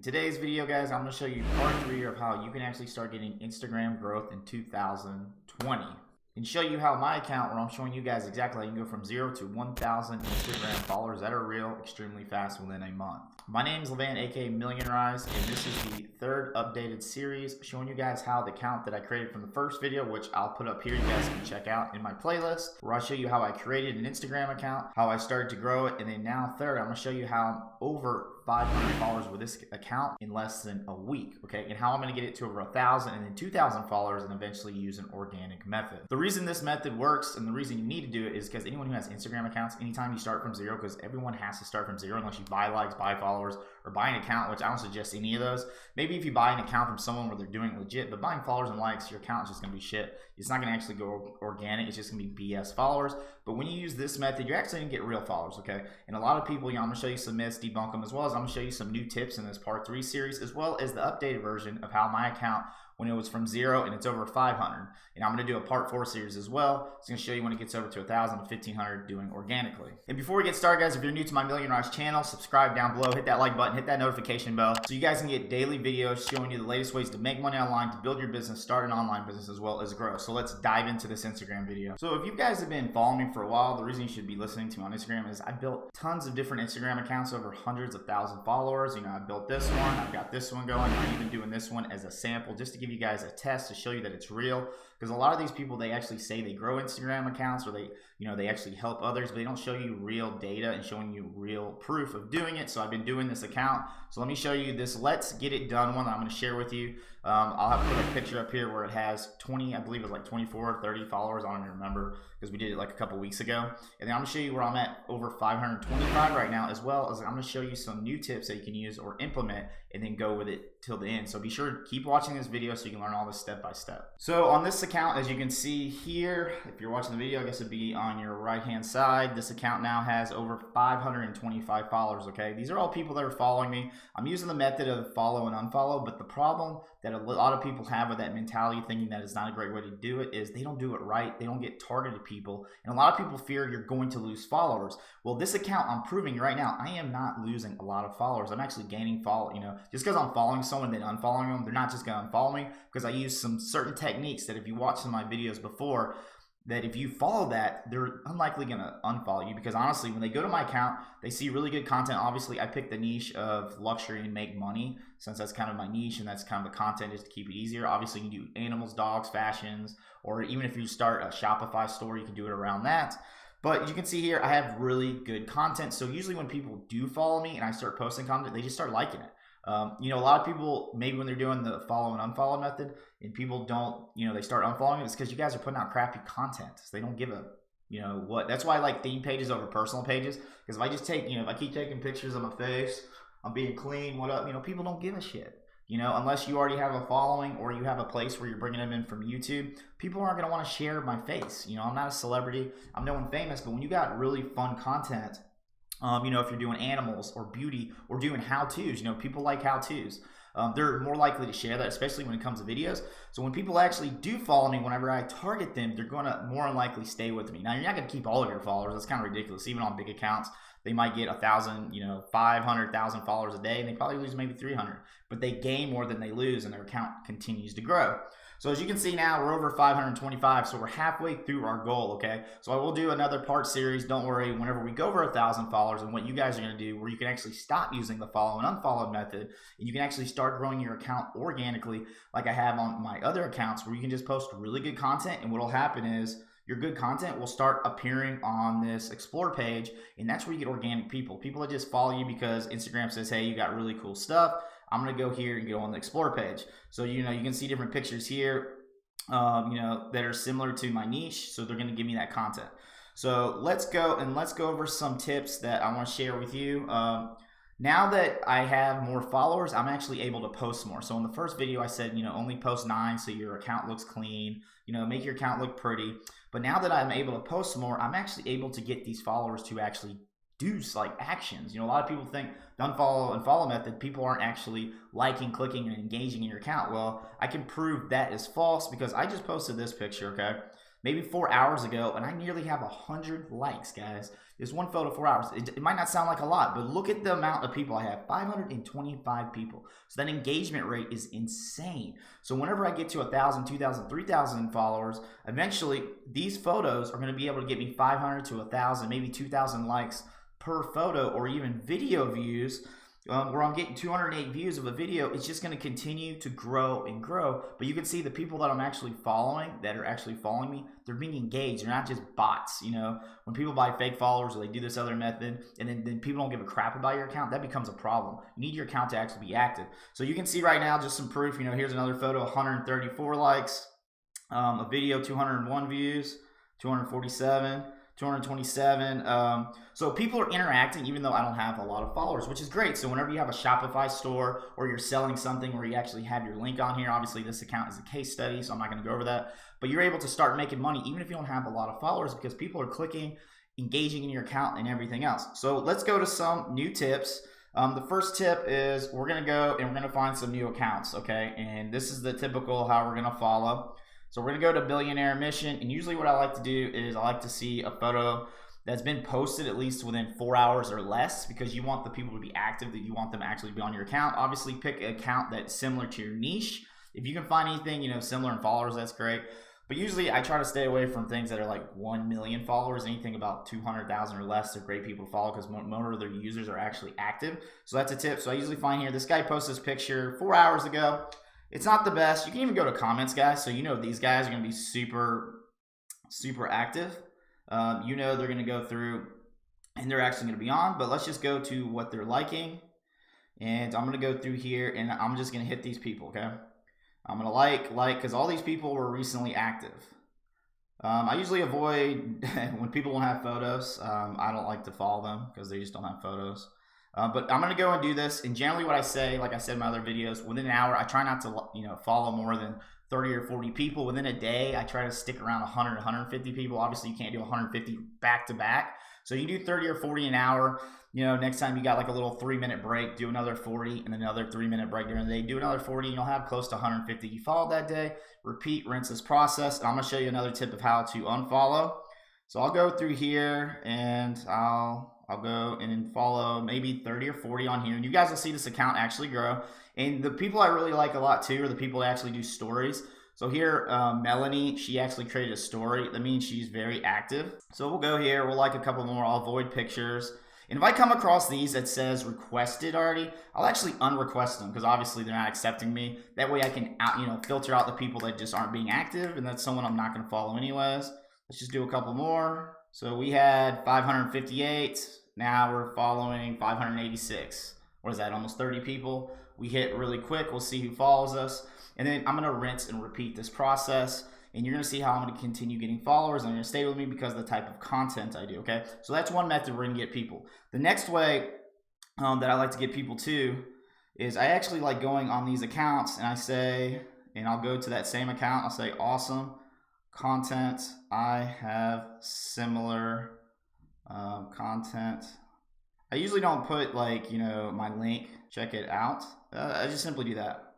In today's video, guys, I'm going to show you part 3 of how you can actually start getting Instagram growth in 2020. And show you how my account, where I'm showing you guys exactly how you can go from 0 to 1,000 Instagram followers that are real extremely fast within a month. My name is Levan, aka Millionrise, and this is the 3rd updated series showing you guys how the account that I created from the first video, which I'll put up here, you guys can check out in my playlist, where I show you how I created an Instagram account, how I started to grow it, and then now 3rd, I'm going to show you how I'm over 500 followers with this account in less than a week, okay? And how I'm going to get it to over 1,000 and then 2,000 followers and eventually use an organic method. The reason this method works and the reason you need to do it is because anyone who has Instagram accounts, anytime you start from 0, because everyone has to start from 0 unless you buy likes, buy followers, or buy an account, which I don't suggest any of those. Maybe if you buy an account from someone where they're doing it legit, but buying followers and likes, your account is just going to be shit. It's not going to actually go organic. It's just going to be BS followers. But when you use this method, you're actually going to get real followers, okay? And a lot of people, I'm going to show you some myths, debunk them, as well as I'm going to show you some new tips in this part 3 series, as well as the updated version of how my account, when it was from 0 and it's over 500. And I'm going to do a part 4 series as well. It's going to show you when it gets over to 1,000 to 1,500 doing organically. And before we get started, guys, if you're new to my Millionrise channel, subscribe down below, hit that like button, hit that notification bell, so you guys can get daily videos showing you the latest ways to make money online, to build your business, start an online business, as well as grow. So let's dive into this Instagram video. So if you guys have been following me for a while, the reason you should be listening to me on Instagram is I built tons of different Instagram accounts, over hundreds of thousands followers. I built this one, I've got this one going, I'm even doing this one as a sample just to give you guys a test to show you that it's real. Because a lot of these people, they actually say they grow Instagram accounts, or they actually help others, but they don't show you real data and showing you real proof of doing it. So I've been doing this account. So let me show you this Let's Get It Done one that I'm going to share with you. I'll have put a picture up here where it has 20, I believe it was like 24 or 30 followers. I don't even remember because we did it like a couple weeks ago. And then I'm going to show you where I'm at over 525 right now, as well as I'm going to show you some new tips that you can use or implement and then go with it till the end. So be sure to keep watching this video so you can learn all this step by step. So on this account, as you can see here, if you're watching the video, I guess it'd be on your right hand side, this account now has over 525 followers, okay? These are all people that are following me. I'm using the method of follow and unfollow, but the problem that a lot of people have with that mentality, thinking that it's not a great way to do it, is they don't do it right. They don't get targeted people, and a lot of people fear you're going to lose followers. Well, this account, I'm proving right now, I am not losing a lot of followers. I'm actually gaining just because I'm following someone and then unfollowing them, they're not just going to unfollow me, because I use some certain techniques that if you watch some of my videos before, that if you follow that, they're unlikely going to unfollow you. Because honestly, when they go to my account, they see really good content. Obviously, I picked the niche of luxury and make money, since that's kind of my niche and that's kind of the content, just to keep it easier. Obviously, you can do animals, dogs, fashions, or even if you start a Shopify store, you can do it around that. But you can see here, I have really good content. So usually when people do follow me and I start posting content, they just start liking it. A lot of people, maybe when they're doing the follow and unfollow method and people don't, they start unfollowing, it's because you guys are putting out crappy content. So they don't give a, that's why I like theme pages over personal pages. Because if I just take, if I keep taking pictures of my face, I'm being clean, what up, people don't give a shit. Unless you already have a following or you have a place where you're bringing them in from YouTube, people aren't going to want to share my face. I'm not a celebrity, I'm no one famous, but when you got really fun content, if you're doing animals or beauty or doing how-tos, people like how-tos. They're more likely to share that, especially when it comes to videos. So when people actually do follow me, whenever I target them, they're going to more than likely stay with me. Now, you're not going to keep all of your followers. That's kind of ridiculous. Even on big accounts, they might get 1,000, 500,000 followers a day, and they probably lose maybe 300. But they gain more than they lose, and their account continues to grow. So as you can see now, we're over 525, so we're halfway through our goal, okay? So I will do another part series, don't worry, whenever we go over 1,000 followers, and what you guys are gonna do, where you can actually stop using the follow and unfollow method, and you can actually start growing your account organically, like I have on my other accounts, where you can just post really good content, and what'll happen is, your good content will start appearing on this explore page, and that's where you get organic people. People that just follow you because Instagram says, hey, you got really cool stuff. I'm going to go here and go on the explore page. So, you can see different pictures here, that are similar to my niche. So they're going to give me that content. So let's go over some tips that I want to share with you. Now that I have more followers, I'm actually able to post more. So in the first video, I said, only post 9 so your account looks clean, make your account look pretty. But now that I'm able to post more, I'm actually able to get these followers to actually do like actions. A lot of people think the unfollow and follow method, people aren't actually liking, clicking, and engaging in your account. Well, I can prove that is false because I just posted this picture, okay? maybe 4 hours ago, and I nearly have 100 likes, guys. There's one photo 4 hours. It might not sound like a lot, but look at the amount of people I have. 525 people. So that engagement rate is insane. So whenever I get to 1,000, 2,000, 3,000 followers, eventually these photos are going to be able to get me 500 to 1,000, maybe 2,000 likes per photo, or even video views. Where I'm getting 208 views of a video. It's just going to continue to grow and grow. But you can see the people that I'm actually following, that are actually following me, they're being engaged. They're not just bots. You know, when people buy fake followers, or they do this other method, and then people don't give a crap about your account, that becomes a problem. You need your account to actually be active. So you can see right now just some proof. You know, here's another photo, 134 likes, a video, 201 views, 247. 227. So people are interacting, even though I don't have a lot of followers, which is great. So whenever you have a Shopify store, or you're selling something where you actually have your link on here, obviously this account is a case study, so I'm not going to go over that, but you're able to start making money even if you don't have a lot of followers, because people are clicking, engaging in your account, and everything else. So let's go to some new tips. The first tip is we're going to go and we're going to find some new accounts, okay? And this is the typical how we're going to follow. So we're going to go to Billionaire Mission, and usually what I like to do is I like to see a photo that's been posted at least within 4 hours or less, because you want the people to be active, that you want them to actually be on your account. Obviously, pick an account that's similar to your niche. If you can find anything, you know, similar in followers, that's great. But usually I try to stay away from things that are like 1 million followers. Anything about 200,000 or less, they're great people to follow, because more of their users are actually active. So that's a tip. So I usually find here, this guy posted this picture 4 hours ago. It's not the best. You can even go to comments, guys. So you know these guys are going to be super, super active. You know they're going to go through and they're actually going to be on. But let's just go to what they're liking. And I'm going to go through here and I'm just going to hit these people, okay? I'm going to like, because all these people were recently active. I usually avoid when people don't have photos. I don't like to follow them because they just don't have photos. But I'm going to go and do this. And generally what I say, like I said in my other videos, within an hour, I try not to, you know, follow more than 30 or 40 people. Within a day, I try to stick around 100, 150 people. Obviously, you can't do 150 back to back. So you do 30 or 40 an hour. You know, next time you got like a little 3-minute break, do another 40, and then another 3-minute break during the day. Do another 40, and you'll have close to 150 you followed that day. Repeat, rinse this process. And I'm going to show you another tip of how to unfollow. So I'll go through here, and I'll go and follow maybe 30 or 40 on here, and you guys will see this account actually grow. And the people I really like a lot too are the people that actually do stories. So here, Melanie, she actually created a story. That means she's very active. So we'll go here, we'll like a couple more. I'll avoid pictures. And if I come across these that says requested already, I'll actually unrequest them, because obviously they're not accepting me. That way I can filter out the people that just aren't being active, and that's someone I'm not going to follow anyways. Let's just do a couple more. So we had 558. Now we're following 586. What is that? Almost 30 people. We hit really quick. We'll see who follows us. And then I'm going to rinse and repeat this process. And you're going to see how I'm going to continue getting followers. And you're going to stay with me because of the type of content I do. Okay. So that's one method we're going to get people. The next way that I like to get people to is I actually like going on these accounts, and I say, and I'll go to that same account. I'll say, awesome content. I have similar content. I usually don't put like, you know, my link, check it out. I just simply do that.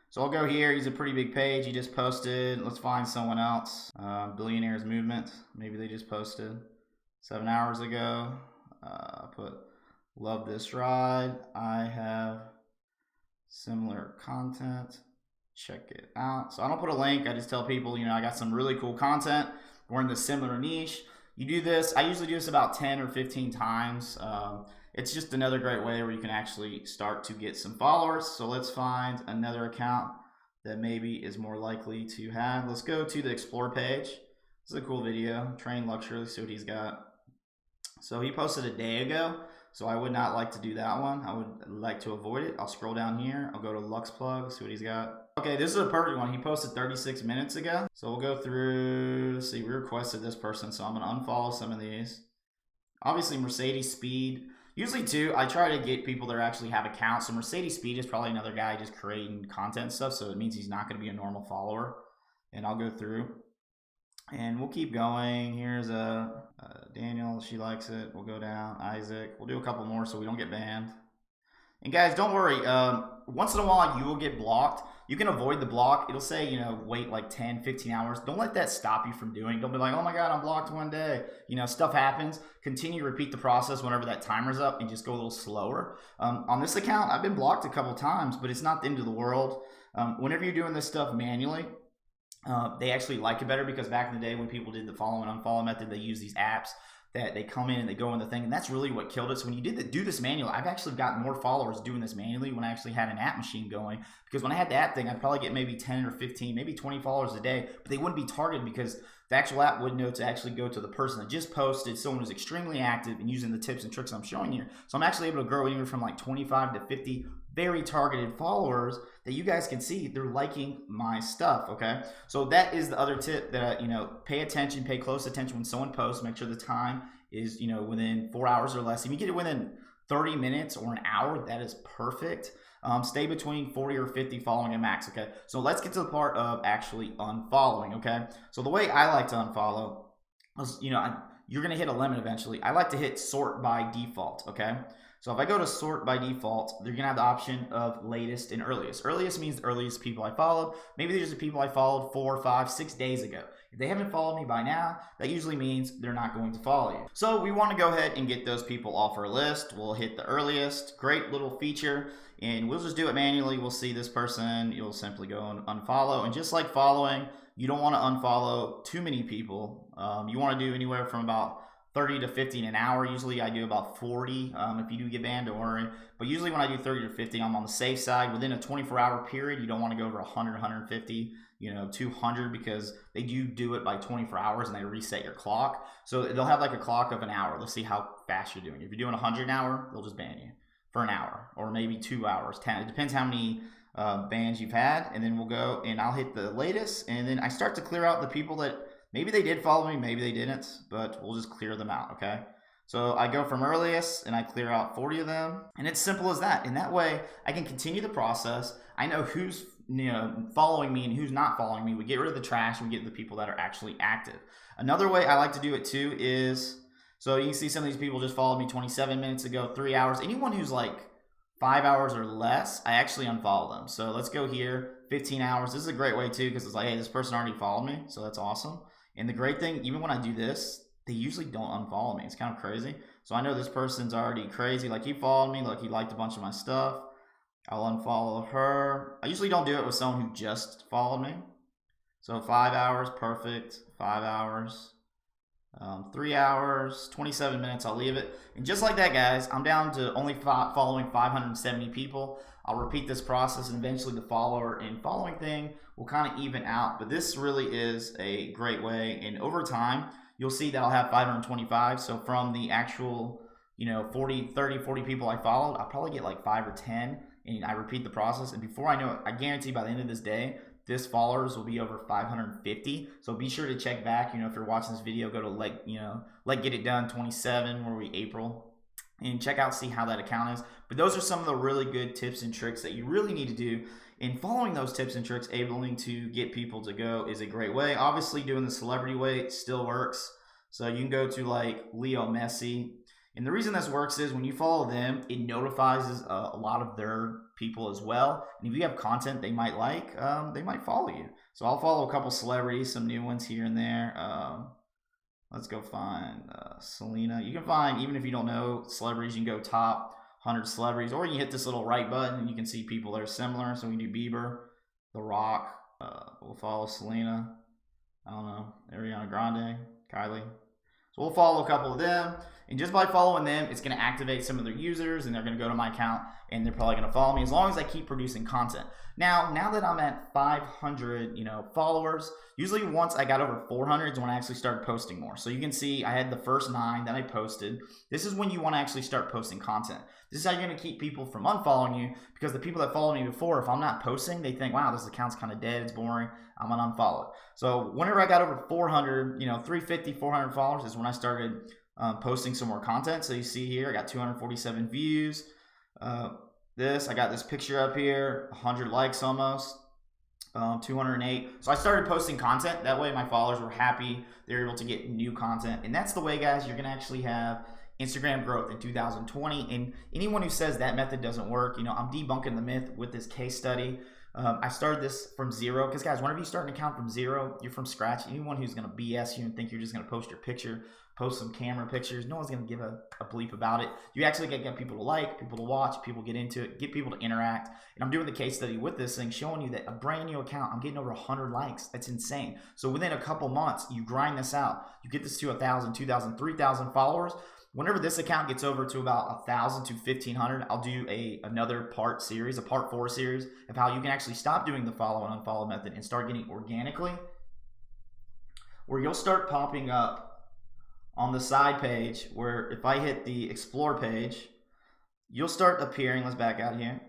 So I'll go here. He's a pretty big page. He just posted. Let's find someone else. Billionaires Movement. Maybe they just posted 7 hours ago. I put love this ride. I have similar content. Check it out. So I don't put a link. I just tell people, you know, I got some really cool content. We're in the similar niche. You do this. I usually do this about 10 or 15 times. It's just another great way where you can actually start to get some followers. So let's find another account that maybe is more likely to have. Let's go to the Explore page. This is a cool video. Train Luxury. Let's see what he's got. So he posted a day ago. So I would not like to do that one. I would like to avoid it. I'll scroll down here. I'll go to Lux Plug, see what he's got. Okay, this is a perfect one. He posted 36 minutes ago. So we'll go through, let's see, we requested this person. So I'm gonna unfollow some of these. Obviously Mercedes Speed. Usually too, I try to get people that actually have accounts. So Mercedes Speed is probably another guy just creating content and stuff. So it means he's not gonna be a normal follower. And I'll go through. And we'll keep going. Here's Daniel, she likes it. We'll go down. Isaac. We'll do a couple more so we don't get banned. And guys, don't worry. Once in a while, you will get blocked. You can avoid the block. It'll say, wait like 10, 15 hours. Don't let that stop you from doing. Don't be like, oh my God, I'm blocked one day. Stuff happens. Continue to repeat the process whenever that timer's up and just go a little slower. On this account, I've been blocked a couple times, but it's not the end of the world. Whenever you're doing this stuff manually, they actually like it better, because back in the day when people did the follow and unfollow method, they use these apps that they come in and they go in the thing, and that's really what killed it. So when you do this manually, I've actually gotten more followers doing this manually when I actually had an app machine going, because when I had the app thing, I'd probably get maybe 10 or 15, maybe 20 followers a day, but they wouldn't be targeted because the actual app would know to actually go to the person that just posted, someone who's extremely active and using the tips and tricks I'm showing you. So I'm actually able to grow anywhere from like 25 to 50 very targeted followers that you guys can see they're liking my stuff. Okay, so that is the other tip that pay attention, pay close attention when someone posts. Make sure the time is within 4 hours or less. If you get it within 30 minutes or an hour, that is perfect. Stay between 40 or 50 following a max. Okay, so let's get to the part of actually unfollowing. Okay, so the way I like to unfollow is, you're gonna hit a limit eventually. I like to hit sort by default. Okay, so if I go to sort by default, they're gonna have the option of latest and earliest. Earliest means the earliest people I followed. Maybe these are the people I followed 4, 5, 6 days ago. If they haven't followed me by now, that usually means they're not going to follow you. So we want to go ahead and get those people off our list. We'll hit the earliest. Great little feature. And we'll just do it manually. We'll see this person. You'll simply go and unfollow. And just like following, you don't want to unfollow too many people. You want to do anywhere from about 30 to 50 in an hour. Usually I do about 40. If you do get banned, don't worry. But usually when I do 30 to 50, I'm on the safe side. Within a 24-hour period, you don't want to go over 100, 150, 200, because they do it by 24 hours and they reset your clock. So they'll have like a clock of an hour. They'll see how fast you're doing. If you're doing 100 an hour, they'll just ban you for an hour or maybe 2 hours. 10. It depends how many bans you've had. And then we'll go and I'll hit the latest. And then I start to clear out the people that maybe they did follow me, maybe they didn't, but we'll just clear them out, okay? So I go from earliest and I clear out 40 of them, and it's simple as that. And that way I can continue the process. I know who's following me and who's not following me. We get rid of the trash and we get the people that are actually active. Another way I like to do it too is, so you can see some of these people just followed me 27 minutes ago, 3 hours. Anyone who's like 5 hours or less, I actually unfollow them. So let's go here, 15 hours. This is a great way too, because it's like, hey, this person already followed me, so that's awesome. And the great thing, even when I do this, they usually don't unfollow me. It's kind of crazy. So I know this person's already crazy. Like, he followed me. Like, he liked a bunch of my stuff. I'll unfollow her. I usually don't do it with someone who just followed me. So 5 hours, perfect. 5 hours. 3 hours, 27 minutes, I'll leave it. And just like that, guys, I'm down to only following 570 people. I'll repeat this process, and eventually the follower and following thing will kind of even out. But this really is a great way. And over time, you'll see that I'll have 525. So from the actual, 30, 40 people I followed, I'll probably get like 5 or 10. And I repeat the process. And before I know it, I guarantee by the end of this day, this followers will be over 550. So be sure to check back. If you're watching this video, go to Let Get It Done 27, where we April, and check out, see how that account is. But those are some of the really good tips and tricks that you really need to do. And following those tips and tricks, able to get people to go is a great way. Obviously, doing the celebrity way still works. So you can go to like Leo Messi. And the reason this works is when you follow them, it notifies a lot of their people as well. And if you have content they might like, they might follow you. So I'll follow a couple celebrities, some new ones here and there. Let's go find Selena. You can find, even if you don't know celebrities, you can go top 100 celebrities, or you hit this little right button and you can see people that are similar. So we can do Bieber, The Rock. We'll follow Selena. I don't know, Ariana Grande, Kylie. So we'll follow a couple of them, and just by following them, it's going to activate some of their users, and they're going to go to my account, and they're probably going to follow me as long as I keep producing content. Now that I'm at 500, followers, usually once I got over 400 is when I actually started posting more. So you can see I had the first 9 that I posted. This is when you want to actually start posting content. This is how you're going to keep people from unfollowing you, because the people that followed me before, if I'm not posting, they think, wow, this account's kind of dead, it's boring, I'm going to unfollow it. So whenever I got over 400, 350, 400 followers is when I started posting some more content. So you see here, I got 247 views. I got this picture up here, 100 likes almost, 208. So I started posting content. That way my followers were happy. They were able to get new content. And that's the way, guys, you're going to actually have Instagram growth in 2020. And anyone who says that method doesn't work, I'm debunking the myth with this case study. I started this from zero because, guys, whenever you start an account from zero, you're from scratch. Anyone who's going to BS you and think you're just going to post your picture, post some camera pictures, no one's going to give a bleep about it. You actually get people to like, people to watch, people get into it, get people to interact. And I'm doing the case study with this thing, showing you that a brand new account, I'm getting over 100 likes. That's insane. So within a couple months, you grind this out. You get this to 1,000, 2,000, 3,000 followers. Whenever this account gets over to about 1,000 to 1,500, I'll do another part series, a part 4 series of how you can actually stop doing the follow and unfollow method and start getting organically, where you'll start popping up on the side page, where if I hit the explore page, you'll start appearing. Let's back out here.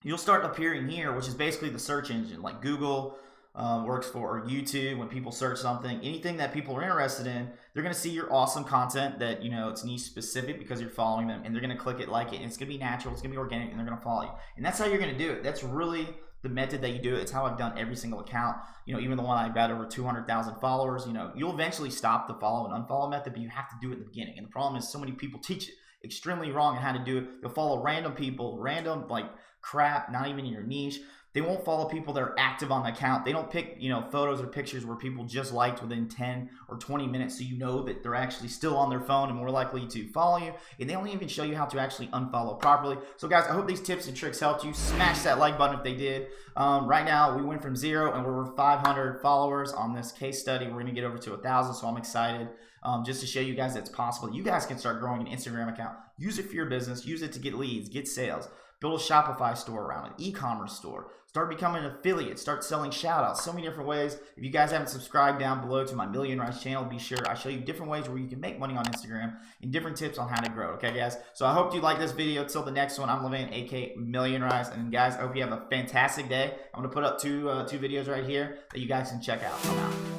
You'll start appearing here, which is basically the search engine, like Google works for, or YouTube. When people search something, anything that people are interested in, they're going to see your awesome content that, you know, it's niche specific because you're following them, and they're going to click it, like it, and it's going to be natural, it's going to be organic, and they're going to follow you. And that's how you're going to do it. That's really the method that you do it. It's how I've done every single account. You know, even the one I've got over 200,000 followers, you know, you'll eventually stop the follow and unfollow method, but you have to do it in the beginning. And the problem is so many people teach it extremely wrong on how to do it. You'll follow random people, random like crap, not even in your niche. They won't follow people that are active on the account. They don't pick, you know, photos or pictures where people just liked within 10 or 20 minutes, so you know that they're actually still on their phone and more likely to follow you. And they don't even show you how to actually unfollow properly. So guys, I hope these tips and tricks helped you. Smash that like button if they did. Right now, we went from 0 and we're 500 followers on this case study. We're going to get over to 1,000, so I'm excited just to show you guys that it's possible. You guys can start growing an Instagram account. Use it for your business. Use it to get leads, get sales. Build a Shopify store around it, e-commerce store. Start becoming an affiliate. Start selling shout-outs. So many different ways. If you guys haven't subscribed down below to my Million Rise channel, be sure I show you different ways where you can make money on Instagram and different tips on how to grow. Okay, guys? So I hope you like this video. Till the next one, I'm Levan, aka Million Rise. And guys, I hope you have a fantastic day. I'm going to put up two videos right here that you guys can check out. I'm out.